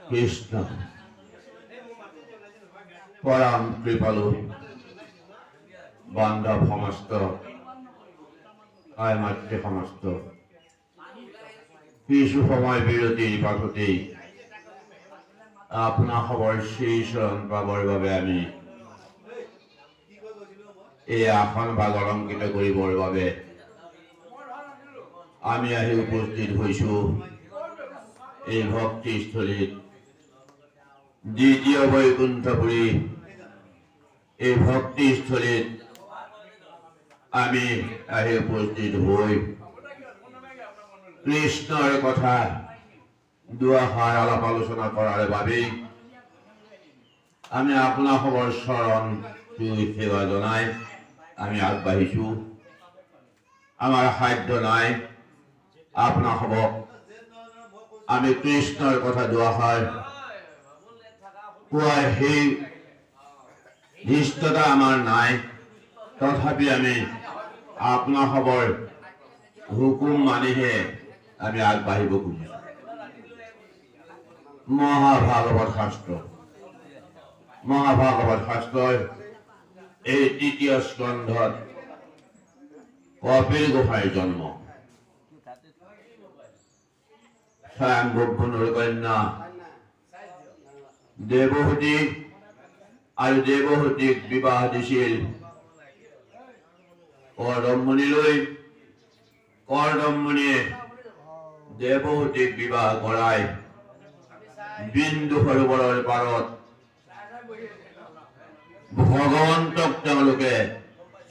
কৃষ্ণ পরম কৃপালু বান্ধব সমস্ত আয় মাতৃ সমস্ত কিছু সময় বিরতির পাছতেই আপনা খবৰ সেই শৰণ পাবৰ বাবে আমি এই আসন ভাগ অলংকৃত কৰিবৰ বাবে আমি আহি উপস্থিত হৈছো এই ভক্তিস্থলীত দ্বিতীয় বৈকুণ্ঠপুৰী এই ভক্তিস্থলীত আমি আহি উপস্থিত হৈ কৃষ্ণৰ কথা দুআষাৰ আলাপ আলোচনা কৰাৰ বাবেই আমি আপোনাসৱৰ চৰণ সেৱা জনাই আমি আগবাঢ়িছো। আমাৰ সাধ্য নাই আপোনাসৱক আমি কৃষ্ণৰ কথা দুআষাৰ কোৱাৰ সেই ধৃষ্টতা আমাৰ নাই, তথাপি আমি আপোনাসৱৰ হুকুম মানিহে আমি আগবাঢ়িব খুজিছো। মহাভাগৱত শাস্ত্ৰৰ এই তৃতীয় স্কন্ধত কপিল গোসাঁইৰ জন্ম, স্বয়ং ব্ৰহ্মণৰ কন্যা দেৱহূতি আৰু দেৱহূতিক বিবাহ দিছিল কৰ্দমমুনিলৈ। কৰ্দমমুনিয়ে দেৱহূতিক বিবাহ কৰাই বিন্দু সৰোবৰৰ পাৰত ভগৱন্তক তেওঁলোকে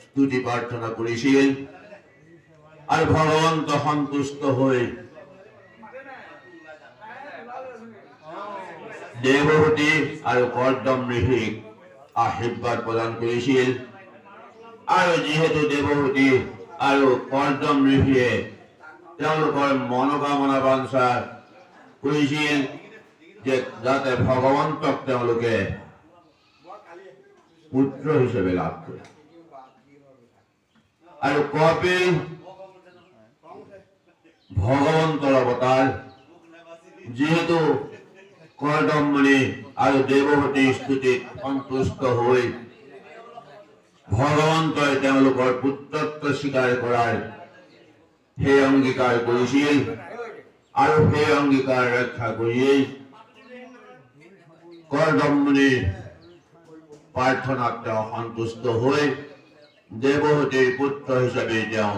স্তুতি প্ৰাৰ্থনা কৰিছিল আৰু ভগৱন্ত সন্তুষ্ট হৈ দেৱহূতি আৰু কৰ্দম ঋষিক আশীৰ্বাদ প্ৰদান কৰিছিল। আৰু যিহেতু দেৱহূতি আৰু কৰ্দম ঋষিয়ে তেওঁলোকৰ মনোকামনা বাঞ্ছা কৰিছিল যে যাতে ভগৱন্তক তেওঁলোকে পুত্ৰ হিচাপে লাভ কৰে, আৰু কপিল ভগৱন্তৰ অৱতাৰ। যিহেতু কৰ্দমমুনি আৰু দেৱহূতিৰ স্তুতিত সন্তুষ্ট হৈ ভগৱন্তই তেওঁলোকৰ পুত্ৰত্ব স্বীকাৰ কৰাৰ সেই অংগীকাৰ কৰিছিল, আৰু সেই অংগীকাৰ ৰক্ষা কৰিয়েই কৰ্দমমুনিৰ প্ৰাৰ্থনাত তেওঁ সন্তুষ্ট হৈ দেৱহূতিৰ পুত্ৰ হিচাপে তেওঁ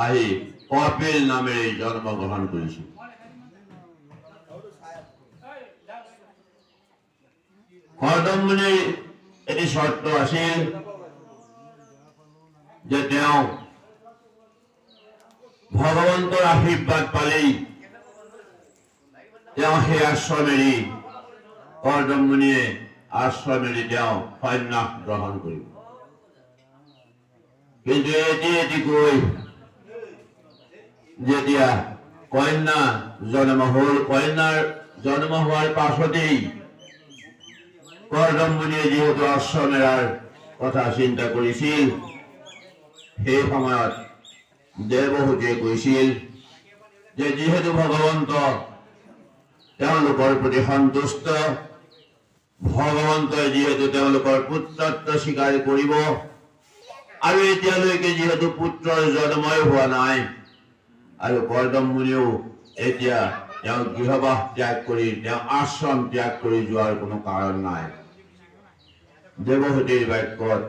আহি কপিল নামেৰে জন্মগ্ৰহণ কৰিছিল। কৰ্দমমুনিৰ এটি চৰ্ত আছিল যে তেওঁ ভগৱন্তৰ আশীৰ্বাদ পালেই তেওঁ সেই আশ্ৰম এৰি কৰ্দমমুনিয়ে আশ্ৰম এৰি তেওঁ সন্ন্যাস গ্ৰহণ কৰিব। কিন্তু এটি এটিকৈ যেতিয়া কন্যা জন্ম হল, কন্যাৰ জন্ম হোৱাৰ পাছতেই কৰ্দমমুনিয়ে যিহেতু আশ্ৰম এৰাৰ কথা চিন্তা কৰিছিল, সেই সময়ত দেৱহূতিয়ে কৈছিল যে যিহেতু ভগৱন্ত তেওঁলোকৰ প্ৰতি সন্তুষ্ট, ভগৱন্তই যিহেতু তেওঁলোকৰ পুত্ৰত্ব স্বীকাৰ কৰিব, আৰু এতিয়ালৈকে যিহেতু পুত্ৰৰ জন্মই হোৱা নাই, আৰু কৰ্দমমুনিয়েও এতিয়া তেওঁ গৃহবাস ত্যাগ কৰি তেওঁ আশ্ৰম ত্যাগ কৰি যোৱাৰ কোনো কাৰণ নাই। দেৱহূতিৰ বাক্যত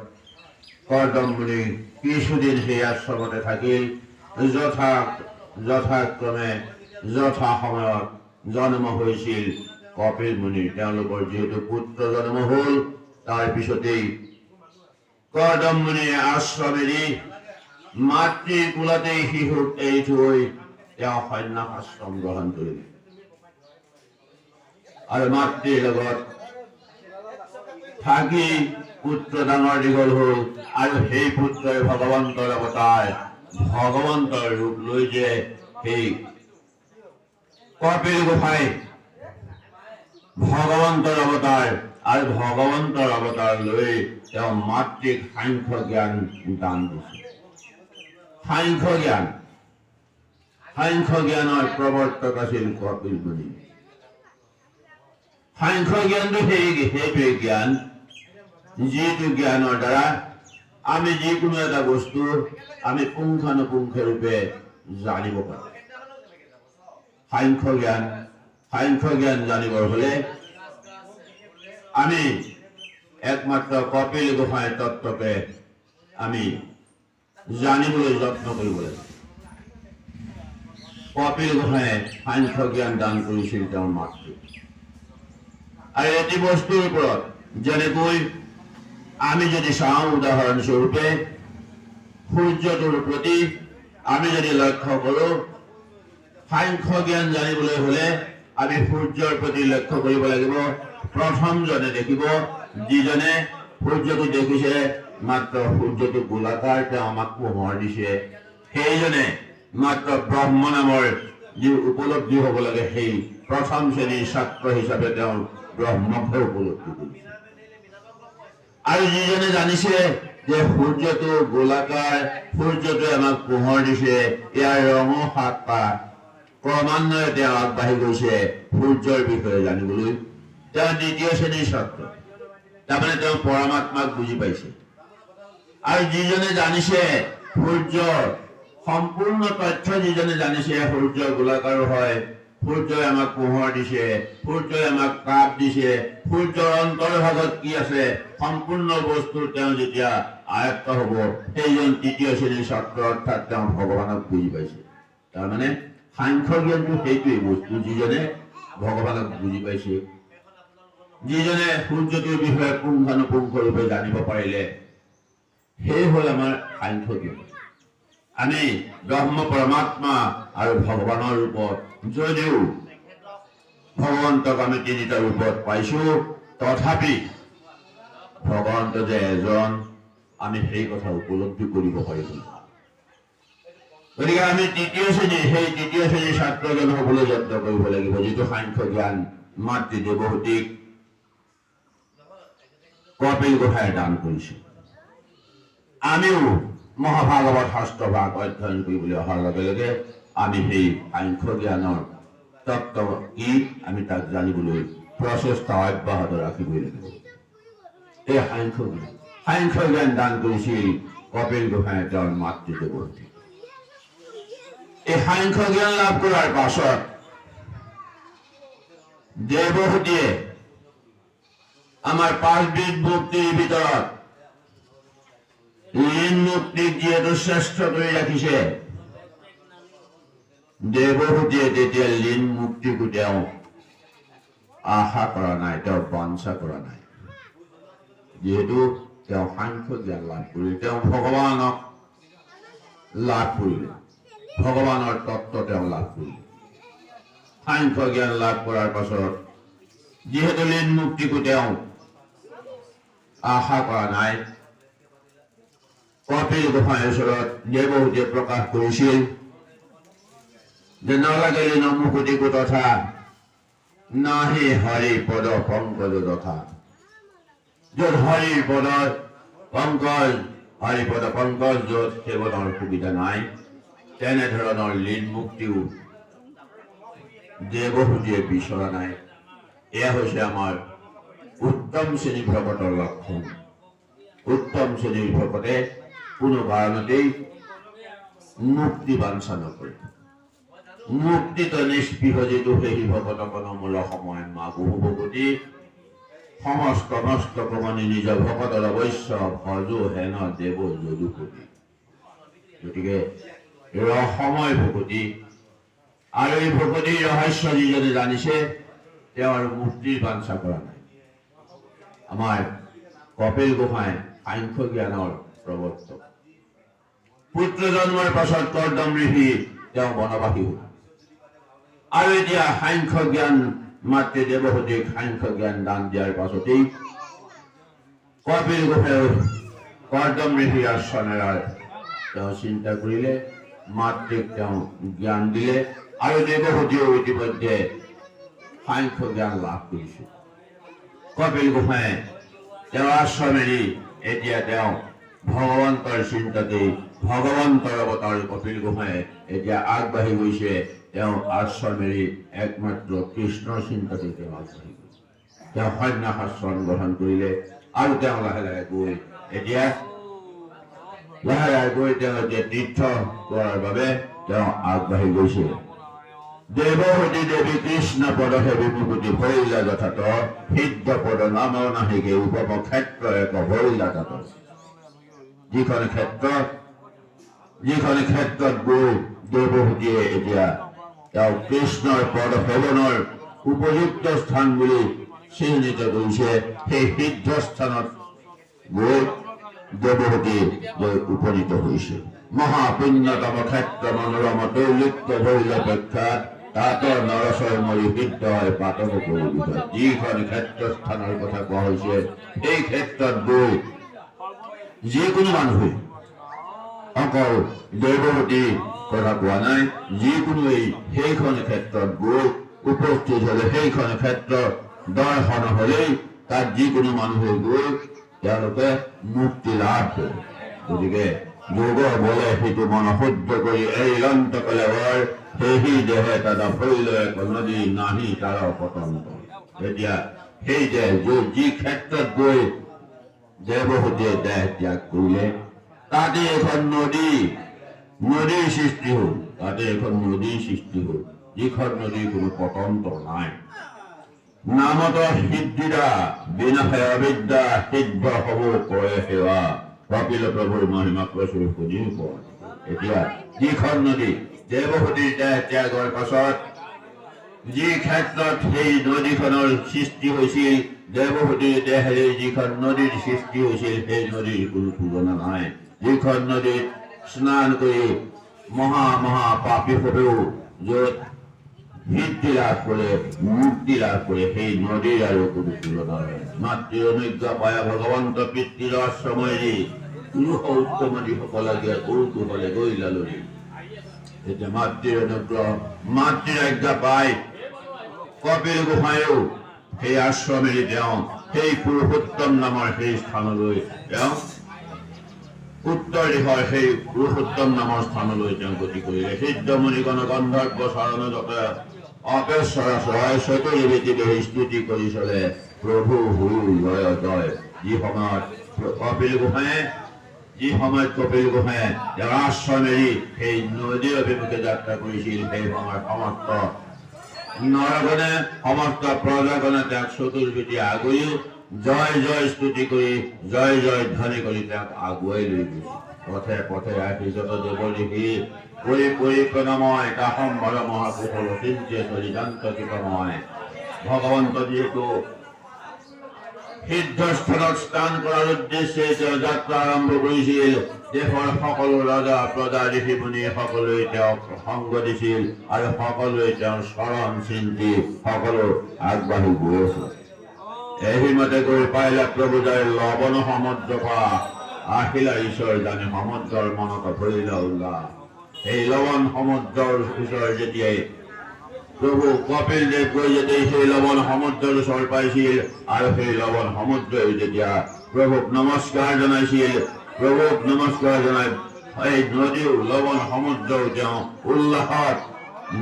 কৰ্দমমুনি কিছুদিন সেই আশ্ৰমতে থাকিল। যথাক্ৰমে যথা সময়ত জন্ম হৈছিল কপিল মুনিৰ। তেওঁলোকৰ যিহেতু পুত্ৰ জন্ম হল, তাৰ পিছতেই কৰ্দমমুনিয়ে আশ্ৰম এৰি মাতৃৰ কোলতেই শিশুক এৰি থৈ তেওঁ সন্ন্যাস আশ্ৰম গ্ৰহণ কৰিলে, আৰু মাতৃৰ লগত থাকি পুত্ৰ ডাঙৰ দীঘল হল, আৰু সেই পুত্ৰই ভগৱন্তৰ অৱতাৰ, ভগৱন্তৰ ৰূপ লৈ যে সেই কপিল গোসাঁই ভগৱন্তৰ অৱতাৰ, আৰু ভগৱন্তৰ অৱতাৰ লৈ তেওঁ মাতৃক সাংখ্য জ্ঞান দান দিছে। সাংখ্য জ্ঞান সাংখ্য জ্ঞানৰ প্ৰৱৰ্তক আছিল কপিল মুনি। সাংখ্য জ্ঞানটো সেইটোৱে জ্ঞান যিটো জ্ঞানৰ দ্বাৰা আমি যিকোনো এটা বস্তু আমি পুংখানুপুংখৰূপে জানিব পাৰোঁ। সাংখ্য জ্ঞান জানিবৰ হলে আমি একমাত্ৰ কপিল গোসাঁইৰ তত্ত্বকে আমি জানিবলৈ যত্ন কৰিব লাগিব। কপিল গোসাঁয়ে সাংখ্য জ্ঞান দান কৰিছিল তেওঁৰ মাতৃ। আৰু এটি বস্তুৰ ওপৰত যেনেকৈ আমি যদি চাওঁ উদাহৰণস্বৰূপে সূৰ্যটোৰ প্ৰতি আমি যদি লক্ষ্য কৰোঁ, সাংখ্য জ্ঞান জানিবলৈ হলে আমি সূৰ্যৰ প্ৰতি লক্ষ্য কৰিব লাগিব। প্ৰথমজনে দেখিব যিজনে সূৰ্যটো দেখিছে, মাত্ৰ সূৰ্যটো গোলাকাৰ, তেওঁ আমাক পোহৰ দিছে, সেইজনে মাত্ৰ ব্ৰহ্ম নামৰ যি উপলব্ধি হ'ব লাগে সেই প্ৰথম শ্ৰেণীৰ ছাত্ৰ হিচাপে তেওঁ ব্ৰহ্মকে উপলব্ধি কৰিছে। আৰু যিজনে জানিছে যে সূৰ্যটো গোলাকাৰ, সূৰ্যটোৱে আমাক পোহৰ দিছে, ইয়াৰ ৰঙো 7টা, ক্ৰমান্বয়ে তেওঁ আগবাঢ়ি গৈছে সূৰ্যৰ বিষয়ে জানিবলৈ, তেওঁ দ্বিতীয় শ্ৰেণীৰ ছাত্ৰ। তাৰমানে তেওঁ পৰমাত্মাক বুজি পাইছে। আৰু যিজনে জানিছে সূৰ্যৰ সম্পূৰ্ণ তথ্য, যিজনে জানিছে সূৰ্য গোলাকাৰ হয়, সূৰ্যই আমাক পোহৰ দিছে, সূৰ্যই আমাক তাপ দিছে, সূৰ্যৰ অন্তৰ্ভাগত কি আছে, সম্পূৰ্ণ বস্তু তেওঁ যেতিয়া আয়ত্ত হ'ব, সেইজন তৃতীয় শ্ৰেণীৰ ছাত্ৰ, অৰ্থাৎ তেওঁ ভগৱানক বুজি পাইছে। তাৰমানে সাংখ্য জ্ঞানটো সেইটোৱেই বস্তু যিজনে ভগৱানক বুজি পাইছে, যিজনে সূৰ্যটোৰ বিষয়ে পুংখানুপুংখৰূপে জানিব পাৰিলে, সেই হ'ল আমাৰ সাংখ্য জ্ঞান। আমি ব্ৰহ্ম পৰমাত্মা আৰু ভগৱানৰ ৰূপত যদিও ভগৱন্তক আমি 3টা ৰূপত পাইছো, তথাপি ভগৱন্ত যে এজন, আমি সেই কথা উপলব্ধি কৰিব পাৰিব। গতিকে আমি তৃতীয় শ্ৰেণীৰ ছাত্ৰজন হ'বলৈ যত্ন কৰিব লাগিব, যিটো সাংখ্য জ্ঞান মাতৃ দেৱহূতিক কপিল গোসাঁয়ে দান কৰিছে। আমিও মহাভাগৱত শাস্ত্ৰভাগ অধ্যয়ন কৰিবলৈ অহাৰ লগে লগে আমি সেই সাংখ্য জ্ঞানৰ তত্ত্ব কি আমি তাক জানিবলৈ প্ৰচেষ্টা অব্যাহত ৰাখিবই লাগিব। এই সাংখ্য জ্ঞান দান কৰিছিল কপিল গোসাঁয়ে তেওঁৰ মাতৃ দেৱহূতিক। এই সাংখ্য জ্ঞান লাভ কৰাৰ পাছত দেৱহূতিয়ে আমাৰ 5বিধ মুক্তিৰ ভিতৰত লীন মুক্তিক যিহেতু শ্ৰেষ্ঠ কৰি ৰাখিছে, দেৱহূতিয়ে তেতিয়া লীন মুক্তিকো তেওঁ আশা কৰা নাই, তেওঁ বাঞ্ছা কৰা নাই। যিহেতু তেওঁ সাংখ্য জ্ঞান লাভ কৰিলে, তেওঁ ভগৱানক লাভ কৰিলে, ভগৱানৰ তত্ত্ব তেওঁ লাভ কৰিলে। সাংখ্য জ্ঞান লাভ কৰাৰ পাছত যিহেতু লীন মুক্তিকো তেওঁ আশা কৰা নাই, কপিল গোসাঁইৰ ওচৰত দেৱহূতিয়ে প্ৰকাশ কৰিছিল যে নালাগে লীন মুকুতিকো তথা নাহি হৰি পদ পংকজ তথা। য'ত হৰিৰ পদৰ পংকজ, হৰিপদ পংকজ য'ত সেৱনৰ সুবিধা নাই, তেনেধৰণৰ লীন মুক্তিও দেৱহূতিয়ে বিচৰা নাই। এয়া হৈছে আমাৰ উত্তম শ্ৰেণীৰ ভকতৰ লক্ষণ। উত্তম শ্ৰেণীৰ ভকতে কোনো কাৰণতেই মুক্তি বাঞ্ছা নকৰে। মুক্তিত নিষ্পৃহ যিটো সেই ভকতক মূল সময় মাগুহু ভকতি সমস্ত নষ্ট ক্ৰমণি নিজ ভকতৰ অৱশ্য ভজো হেন দেৱ যদুপতি। গতিকে ৰসময় ভকতি, আৰু এই ভকতিৰ ৰহস্য যিজনে জানিছে, তেওঁৰ মুক্তিৰ বাঞ্ছা কৰা নাই। আমাৰ কপিল গোসাঁই সাংখ্য জ্ঞানৰ প্ৰৱৰ্তক। পুত্ৰ জন্মৰ পাছত কৰ্দম ঋষি তেওঁ বনবাসী হ'ল। আৰু এতিয়া সাংখ্য জ্ঞান মাতৃ দেৱহূতিক সাংখ্য জ্ঞান দান দিয়াৰ পাছতেই কপিল গোসাঁয়ে কৰ্দম ঋষিৰ আশ্ৰমেৰে তেওঁ চিন্তা কৰিলে, মাতৃক তেওঁ জ্ঞান দিলে, আৰু দেৱহূতিও ইতিমধ্যে সাংখ্য জ্ঞান লাভ কৰিছে। কপিল গোসাঁয়ে তেওঁৰ আশ্ৰম এৰি এতিয়া তেওঁ ভগৱন্তৰ চিন্তাতেই ভগৱন্তৰ অৱতাৰ কপিল গোহাঁয়ে এতিয়া আগবাঢ়ি গৈছে। তেওঁ আশ্ৰম এৰি একমাত্ৰ কৃষ্ণৰ চিন্তাতে তেওঁ আগবাঢ়ি গৈছে। তেওঁ সন্ন্যাস আশ্ৰম গ্ৰহণ কৰিলে আৰু তেওঁ লাহে লাহে গৈ এতিয়া তীৰ্থ কৰাৰ বাবে তেওঁ আগবাঢ়ি গৈছে। দেৱহতী দেৱী কৃষ্ণ পদ সেৱী মুকুতি ভৰিলা যথাত সিদ্ধ পদ নাম নাহিকে উপম ক্ষেত্ৰ এক ভৰিলা তাত। যিখন ক্ষেত্ৰত গৈ দেৱহতীয়ে এতিয়া তেওঁ কৃষ্ণৰ পদ সেৱনৰ উপযুক্ত স্থান বুলি চিহ্নিত কৰিছে। সেই সিদ্ধ স্থানত গৈ দেৱহতী গৈ উপনীত হৈছে। মহাপুণ্যতম ক্ষেত্ৰ মনোৰম দৌলিত্য ভৰিল প্ৰখ্যাত তাত নৰচয় মৰি সিদ্ধ হয় পাতক পৰিবিধ। যিখন ক্ষেত্ৰস্থানৰ কথা কোৱা হৈছে সেই ক্ষেত্ৰত গৈ যিকোনো মানুহে অকল দেৱহতীৰ কথা কোৱা নাই, যিকোনোৱেই সেইখন ক্ষেত্ৰত গৈ উপস্থিত হলে সেইখন ক্ষেত্ৰ দৰ্শন হলেই তাত যিকোনো মানুহে গৈ তেওঁলোকে মুক্তি লাভ কৰে। গতিকে যোগ বলে সেইটো মন শুদ্ধ কৰি এই অন্ত কলেবৰ সেই দেহে তাত ভৰিল এক নদী নাহি তাৰ পতন্ত। এতিয়া সেই দেহ যি ক্ষেত্ৰত গৈ দেৱহতীয়ে দেহ ত্যাগ কৰিলে তাতে এখন নদীৰ সৃষ্টি হ'ল। তাতে এখন নদীৰ সৃষ্টি হ'ল, যিখন নদীৰ কোনো পতন্ত্ৰ নাই। নামত সিদ্ধিদা বিনাশে অবিদ্যা সিদ্ধ হব কৰে সেৱা কপিল প্ৰভুৰ মহিমা প্ৰচুৰ শুনি পোৱা। এতিয়া যিখন নদী দেৱহতীৰ দেহ ত্যাগৰ পাছত যি ক্ষেত্ৰত সেই নদীখনৰ সৃষ্টি হৈছিল, দেৱহতীৰ দেহেৰে যিখন নদীৰ সৃষ্টি হৈছিল সেই নদীৰ কোনো তুলনা নাই। যিখন নদীত স্নান কৰি মহা পাপীসকলেও য'ত সিদ্ধি লাভ কৰে মুক্তি লাভ কৰে সেই নদীৰ আৰু কোনো তুলনা নাই। মাতৃৰ অনুজ্ঞা পায় ভগৱন্ত পিতৃৰ আশ্ৰমেৰে পুৰুষ উত্তমসকলে দিয়া কৌতুহলে গৈ লালৰি। এতিয়া মাতৃৰ অনুগ্ৰহ মাতৃৰ আজ্ঞা পায় কপিল গোহাঁয়েও সেই আশ্ৰমেৰে তেওঁ সেই পুৰুষোত্তম নামৰ সেই স্থানলৈ তেওঁ উত্তৰ দিশৰ সেই পুৰুষোত্তম নামৰ স্থানলৈ তেওঁ গতি কৰিলে। সিদ্ধমুনিগণ গন্ধৰ্ব চৰণত অপেশ্বৰা চৰাই চতুৰ্বেদীকে স্তুতি কৰি চলে প্ৰভু হুৰু লয় জয়। যি সময়ত কপিল গোহাঁয়ে তেওঁৰ আশ্ৰম এৰি সেই নদীৰ অভিমুখে যাত্ৰা কৰিছিল, সেই সময়ত সমস্ত নৰগণে সমস্ত প্ৰজাগণে তেওঁক চতুৰ্বেদী আগুৰিও জয় জয় স্তুতি কৰি জয় জয় ধ্বনি কৰি তেওঁক আগুৱাই লৈ গৈছে। পথে পথে আহি যত দেৱ দেখি পৰিপ্ৰণময় কাশম্বৰ মহাকুশল চিন্তে চলিদান্ত কৃতময়। ভগৱন্ত যিহেতু সিদ্ধস্থানত স্নান কৰাৰ উদ্দেশ্যে তেওঁ যাত্ৰা আৰম্ভ কৰিছিল। দেশৰ সকলো ৰজা প্ৰজা ঋষি মুনি সকলোৱে তেওঁক সংগ দিছিল আৰু সকলোৱে তেওঁৰ চৰণ চিন্তি সকলো আগবাঢ়ি গৈ আছে। এহিমতে গৈ পাইলা প্ৰভু যায় লৱণ সমুদ্ৰ পা আহিলা ঈশ্বৰ জানে সমুদ্ৰৰ মনত ভৰিলা উল্লাস। সেই লৱণ সমুদ্ৰৰ ওচৰ যেতিয়াই প্ৰভু কপিল দেৱ গৈ যেতিয়া সেই লৱণ সমুদ্ৰৰ ওচৰ পাইছিল আৰু সেই লৱণ সমুদ্ৰই যেতিয়া প্ৰভুক নমস্কাৰ জনাইছিল, প্ৰভুক নমস্কাৰ জনাই এই নদীও লৱণ সমুদ্ৰও তেওঁ উল্লাসত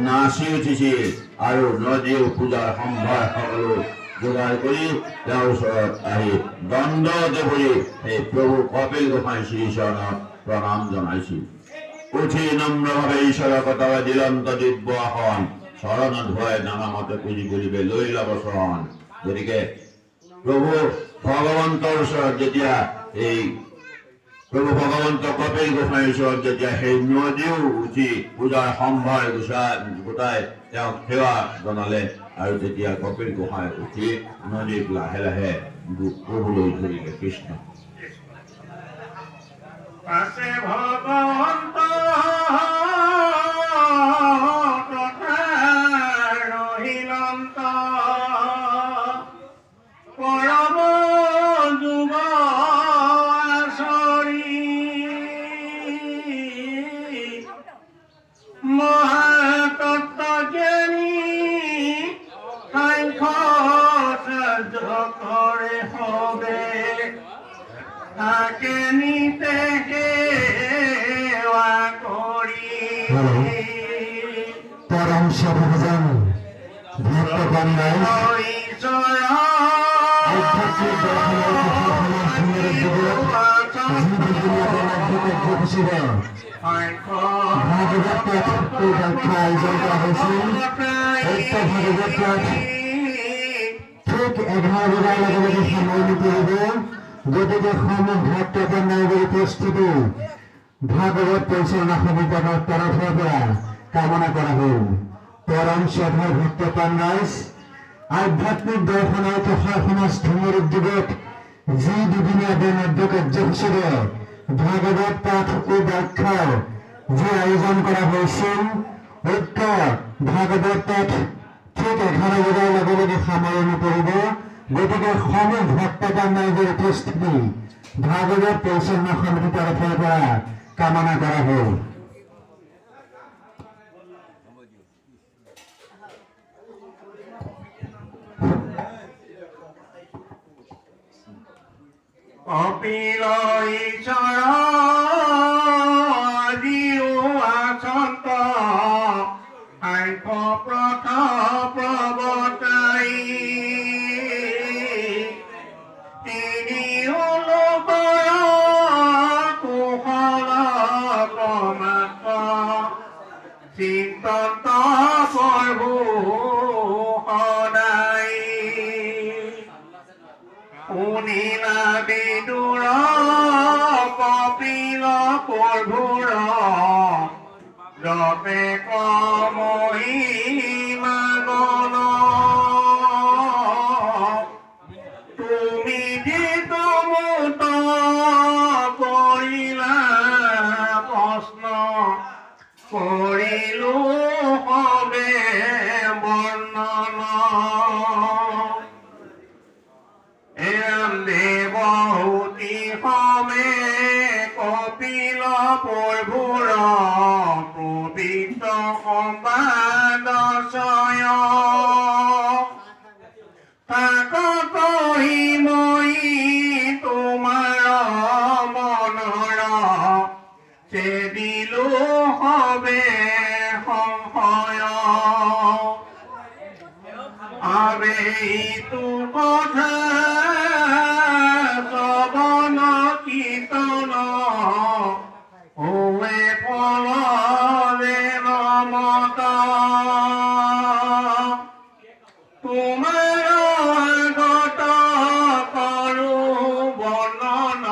নাচি উঠিছিল আৰু নদীও পূজাৰ সম্ভাৰ সকলো যোগাৰ কৰি তেওঁৰ ওচৰত আহি দণ্ডতে পৰি সেই প্ৰভু কপিল গোহাঁই শ্ৰীচৰণত প্ৰণাম জনাইছিল। উঠি নম্ৰভাৱে ঈশ্বৰক কটাৱে দিলন্ত দিব্য আসন চৰণত ধুৱাই নানামতে পুজি কৰিবে লৈ লব চৰণ। গতিকে প্ৰভু ভগৱন্তৰ ওচৰত যেতিয়া এই প্ৰভু ভগৱন্ত কপিল গোসাঁইৰ ওচৰত যেতিয়া সেই নদীও উঠি পূজাৰ সম্ভাৰ গোটাই তেওঁক সেৱা জনালে আৰু তেতিয়া কপিল গোসাঁই উঠি নদীক লাহে লাহে প্ৰভুলৈ ধৰিলে কৃষ্ণ। ভগৱন্ত থাকে নিতে সেৱা কৰি পৰম সভজন ভক্তগণ আধ্যাত্মিক ভাগবত ব্যাখ্যা আয়োজন কৰা হয়েছিল। উক্ত ভাগবত পাঠ ঠিক 11 বজাৰ লগে লগে সামৰণি পৰিব। গতিকে সমূহ ভক্তগণৰ উপস্থিতি ভাগৱত পৰিচালনা সমিতিৰ তৰফৰ পৰা কামনা কৰা হ'ল। পৰম শ্ৰদ্ধাৰ ভক্তপ্ৰাণ ৰাইজ, আধ্যাত্মিক দৰ্শনৰ প্ৰসাৰ সমাজ ধৰ্মৰ উদ্যোগত যি দুদিনীয়া বৰ্ণাঢ্য কাৰ্যসূচীৰে ভাগৱত পাঠ ও ব্যাখ্যাৰ যি আয়োজন কৰা হৈছিল, উক্ত ভাগৱত পাঠ ঠিক 11 বজাৰ লগে লগে সামৰণি পৰিব। গতিকে সমূহ ভক্তপ্ৰাণ ৰাইজৰ উপস্থিতি ভাগৱত পৰিচালনা সমিতিৰ তৰফৰ পৰা কামনা কৰা হ'ল। কপিল ঈশ্বৰ জিও আচন্ত সাংখ্য প্ৰথ প্ৰৱৰ্তাই লোকৰ কুশল প্ৰমাত্ৰ চিন্তন্ত প্ৰভু সদায় শুনিলা বিদুৰ কপিল প্ৰভুৰ যতে কমহিমা গণ তুমি যিটো মুত কৰিলা প্ৰশ্ন কৰিলো সবে বৰ্ণন দেৱহূতি সমে কপিল প্ৰভুৰ পবিত্ৰ সংবাদ তাক কহি মই তোমাৰ মনৰ চেদিলো সবে সংশয় আবে ইটো কথা শ্ৰৱণ কীৰ্তন হোৱে ফলৰে নমত তোমাৰ আগত কৰো বৰ্ণন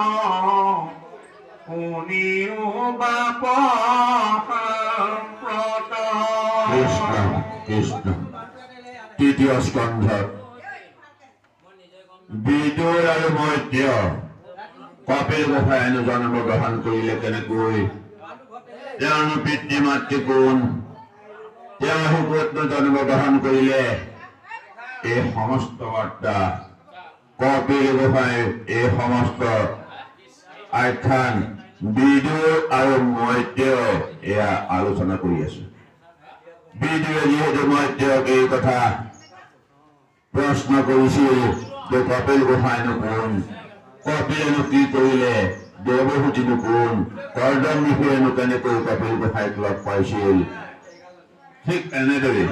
শুনিও বাপ সাম্প্ৰত কৃষ্ণ কৃষ্ণ। তৃতীয় স্কন্ধত বিদুৰ আৰু মৈত্য কপিল গোসাঁই হেনো জন্ম গ্ৰহণ কৰিলে কেনেকৈ, তেওঁনো পিতৃ মাতৃ কোন, তেওঁ ক'তনো জন্ম গ্ৰহণ কৰিলে, এই সমস্ত বাৰ্তা কপিল গোসাঁই এই সমস্ত আখ্যান বিদুৰ আৰু মৈত্য এয়া আলোচনা কৰি আছে। বিদুৰে যিহেতু মৈত্ৰক এই কথা প্ৰশ্ন কৰিছিল যে কপিল গোসাঁইনো কোন, কপিলেনো কি কৰিলে, দেৱহূতিনো কোন, কৰ্দম ঋষিয়েনো কেনেকৈ কপিল গোসাঁইক লগ পাইছিল, ঠিক এনেদৰে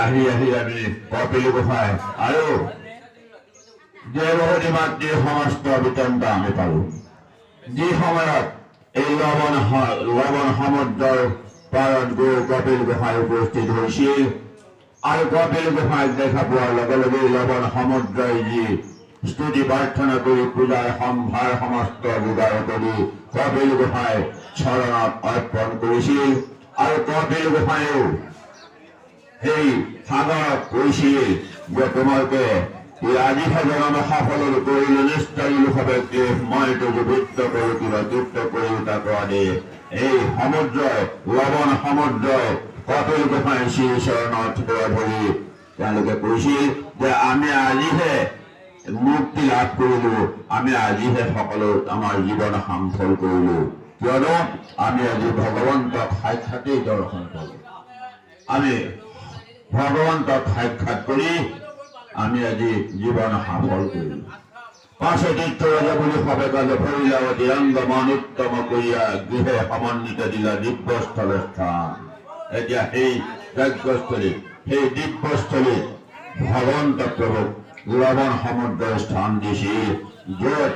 আহি আহি আমি কপিল গোসাঁই আৰু দেৱহূতি মাতৃৰ সমস্ত বৃত্তান্ত আমি পালো। যি সময়ত এই লৱণ সমুদ্ৰৰ পাৰত গৈ কপিল গোসাঁই উপস্থিত হৈছিল আৰু কপিল গোসাঁইক দেখা পোৱাৰ লগে লগে লৱণ সমুদ্ৰই যি স্তুতি প্ৰাৰ্থনা কৰি পূজাৰ সম্ভাৰ সমস্ত যোগাৰ কৰি কপিল গোসাঁই চৰণত অৰ্পণ কৰিছিল আৰু কপিল গোসাঁইও সেই সাগৰক কৈছিল যে তোমালোকে আজিহে জনম সফল কৰিলো নিশ্চয় লোকসভাক মই তোক বৃত্ত কৰো কিবা তৃপ্ত কৰি তাক আদি এই সমুদ্ৰই লৱণ সমুদ্ৰই কপিল গোসাঁই শ্ৰী চৰণত ধৰি তেওঁলোকে কৈছিল যে আমি আজিহে মুক্তি লাভ কৰিলো, আমি আজিহে সকলো আমাৰ জীৱন সামফল কৰিলো, কিয়নো আমি আজি ভগৱন্তক সাক্ষাতেই দৰ্শন কৰিলো। আমি ভগৱন্তক সাক্ষাৎ কৰি আমি আজি জীৱন সফল কৰিলো। পাশে তীর্থরাজা বলি হবে কালে ভৈলাবতী অঙ্গমান উত্তম করিয়া গৃহে সমন্বিত দিলা দিব্যস্থলের স্থান। এতিয়া সেই যজ্ঞস্থলী সেই দিব্যস্থলী ভগৱন্ত প্ৰভুক লৱণ সমুদ্ৰৰ স্থান দিছিল, য'ত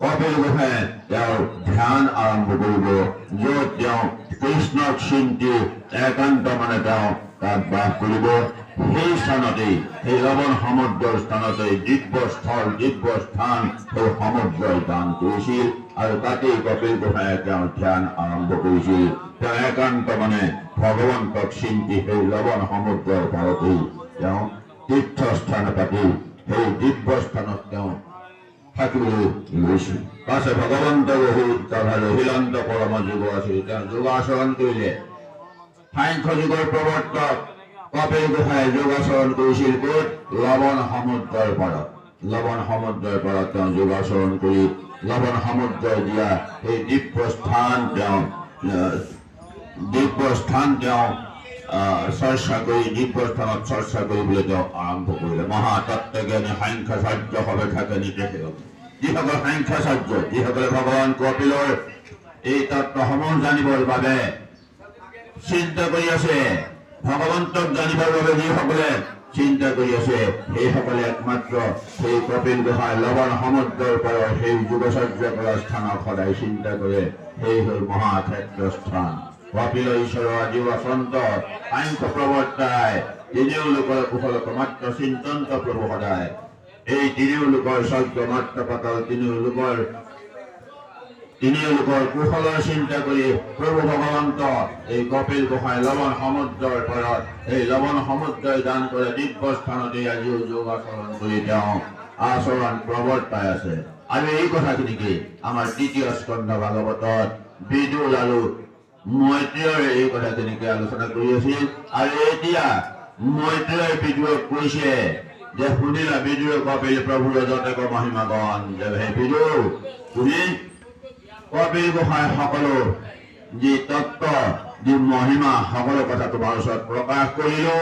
কপিল গোসাঁয়ে তেওঁৰ ধ্যান আৰম্ভ কৰিব, য'ত তেওঁ কৃষ্ণক চিন্তি একান্ত মানে তেওঁ তাত বাস কৰিব। সেই স্থানতেই সেই লৱণ সমুদ্ৰৰ স্থানতেই দিব্যস্থল দিব্য স্থান সেই সমুদ্ৰই দান কৰিছিল আৰু তাতেই কপিল গোসাঁয়ে তেওঁৰ ধ্যান আৰম্ভ কৰিছিল। তেওঁ একান্ত মানে ভগৱন্তক চিন্তি সেই লৱণ সমুদ্ৰৰ পাৰতেই তেওঁ তীৰ্থস্থান পাতি সেই দিব্য স্থানত তেওঁ থাকিবলৈ লৈছিল। পাছে ভগৱন্ত তথা ৰহিলান্ত পৰম যোগ আছিল, তেওঁ যোগাচৰণ কৰিলে। সাংখ্য যুগৰ প্ৰৱৰ্তক কপিল গোসাঁয়ে যোগাচৰণ কৰিছিল ক'ত? লৱণ সমুদ্ৰৰ পাৰত। লৱণ সমুদ্ৰৰ পাৰত তেওঁ যোগাচৰণ কৰি লৱণ সমুদ্ৰই দিয়া সেই দিব্য স্থান তেওঁ চৰ্চা কৰি দিব্য স্থানত চৰ্চা কৰিবলৈ তেওঁ আৰম্ভ কৰিলে। মহাতত্ত্বজ্ঞানী সাংখ্যাচাৰ্য সবে থাকে নিৰ্দেশ, যিসকল সাংখ্যাচাৰ্য, যিসকলে ভগৱান কপিলৰ এই তত্ত্বসমূহ জানিবৰ বাবে চিন্তা কৰি আছে, ভগৱন্তক জানিবৰ বাবে যিসকলে চিন্তা কৰি আছে, সেইসকলে একমাত্ৰ সেই কপিল গোসাঁই লৱণ সমুদ্ৰৰ পাৰৰ সেই যোগাচাৰ্য কৰা স্থানক সদায় চিন্তা কৰে। সেই হ'ল মহাক্ষেত্ৰ স্থান। কপিল ঈশ্বৰ আদি বসন্ত সাংখ্য প্ৰৱৰ্তাই তিনিও লোকৰ কুশলত মাত্ৰ চিন্তন্ত প্ৰভু সদায়। এই তিনিও লোকৰ স্বৰ্গ মাত্ৰ পাতল, তিনিও লোকৰ কুশলৰ চিন্তা কৰি প্ৰভু ভগৱন্ত এই কপিল গোসাঁই লৱণ সমুদ্ৰৰ পাৰত এই লৱণ সমুদ্ৰই দান কৰে দিব্য স্থানতে আজিও যোগ আচৰণ কৰি তেওঁ আচৰণ প্ৰৱৰ্তাই আছে। আৰু এই কথাখিনিকে আমাৰ তৃতীয় স্কন্ধ ভাগৱতত বিদুৰ আৰু মৈত্ৰেয়ৰ এই কথাখিনিকে আলোচনা কৰি আছিল। আৰু এতিয়া মৈত্ৰেয়ই বিদুৰক কৈছে যে শুনিলা বিদুৰ কপিল প্ৰভুৰ যতেক মহিমাগণ, যে হে বিদুৰ, তুমি কপিল গোসাঁই সকলো যি তত্ত্ব যি মহিমা সকলো কথা তোমাৰ ওচৰত প্ৰকাশ কৰিলো।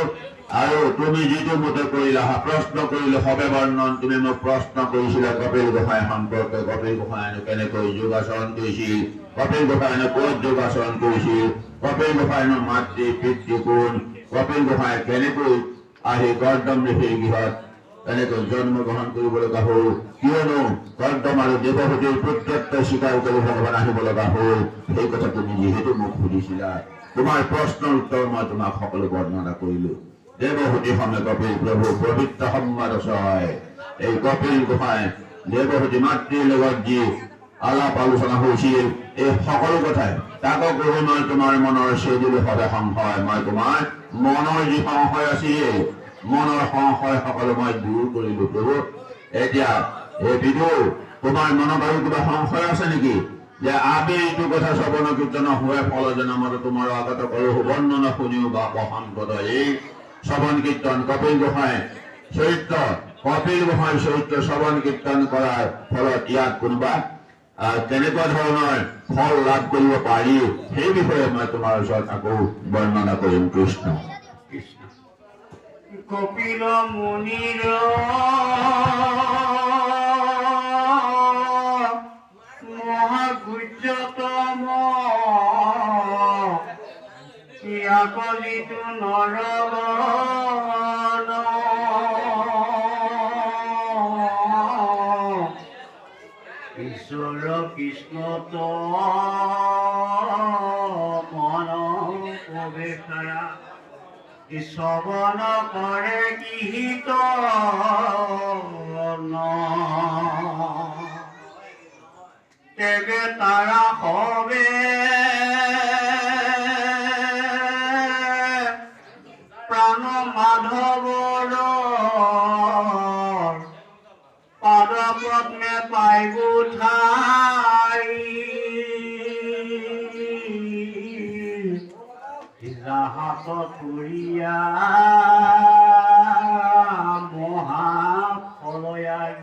আৰু তুমি যিটো মতে কৰিলা, প্ৰশ্ন কৰিলো সবে বৰ্ণন, তুমি মোক প্ৰশ্ন কৰিছিলা কপিল গোসাঁই সম্পৰ্কে, কপিল গোসাঁয়েনো কেনেকৈ যোগাচৰণ কৰিছিল, কপিল গোসাঁয়েনো ক'ত যোগাচৰণ কৰিছিল, কপিল গোসাঁয়েনো মাতৃ পিতৃ কোন, কপিল গোসাঁয়ে কেনেকৈ আহি কৰ্দম ঋষিৰ গৃহত এনেকৈ জন্ম গ্ৰহণ কৰিব লগা হ'ল, কিয়নো কৰ্দম আৰু দেৱহূতিৰ পুত্ৰত্ব স্বীকাৰ কৰি ভগৱান আহিব লগা হ'ল। সেই কথা তুমি যিহেতু মোক সুধিছিলা, তোমাৰ প্ৰশ্নৰ উত্তৰ মই তোমাক সকলো বৰ্ণনা কৰিলো। দেৱহূতি সমেত কপিল প্ৰভু পবিত্ৰ সম্বাদ ছয়, এই কপিল গোসাঁই দেৱহূতি মাতৃৰ লগত যি আলাপ আলোচনা হৈছিল, এই সকলো কথাই তাকো কৰো মই তোমাৰ মনৰ সেইদিলো সদায় সংশয়। মই তোমাৰ মনৰ যি সংশয় আছিল, মনৰ সংশয় সকলো মই দূৰ কৰিলো প্ৰভু। এতিয়া এই বিদুৰ, তোমাৰ মনত আৰু কিবা সংশয় আছে নেকি যে আমি এইটো কথা শ্ৰৱণ কীৰ্তন হোৱাৰ ফলত যেন আমাৰ তোমাৰ আগত কৰো বৰ্ণনা শুনিও বা প্ৰসম্পদ এই শ্ৰৱণ কীৰ্তন কপিল গোসাঁই চৰিত্ৰ, কপিল গোসাঁই চৰিত্ৰ শ্ৰৱণ কীৰ্তন কৰাৰ ফলত ইয়াত কোনোবা কেনেকুৱা ধৰণৰ ফল লাভ কৰিব পাৰি, সেই বিষয়ে মই তোমাৰ ওচৰত আকৌ বৰ্ণনা কৰিম। কৃষ্ণ কপিল মুনিৰ মহাগুজ্যতম ইয়াকলিতো নৰগণ ঈশ্বৰ কৃষ্ণত মন প্ৰৱেশায়া শ্ৰৱণ কৰে গৃহীত তেবে তাৰা হবে প্ৰাণ মাধৱৰ পাদ পদ্মে পাইব ঠাই হাত তুৰিয়া মহাফলয়াই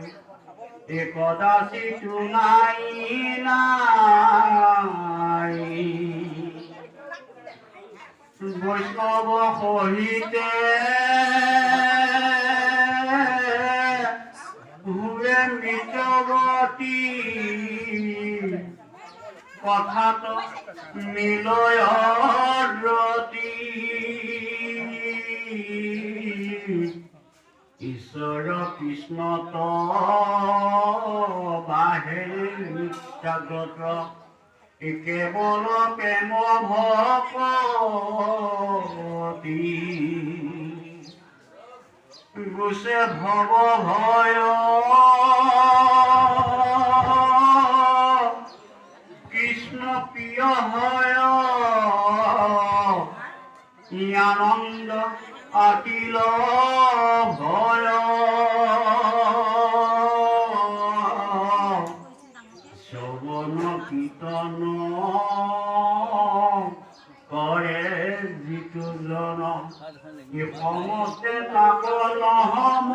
কদাচিত নাই নাই বৈষ্ণৱ সহিতে হুৱে জগতি কথাটো মিলয় ৰতি ঈশ্বৰ কৃষ্ণত বাহে নিত্যাগ্ৰত কেৱল প্ৰেম ভকতি গুছে ভৱ ভয় কৃষ্ণ প্ৰিয় হয় আনন্দ আতিল ভয় শ্ৰৱণ কীৰ্তন কৰে যিটো জন সমস্তে তাক নহম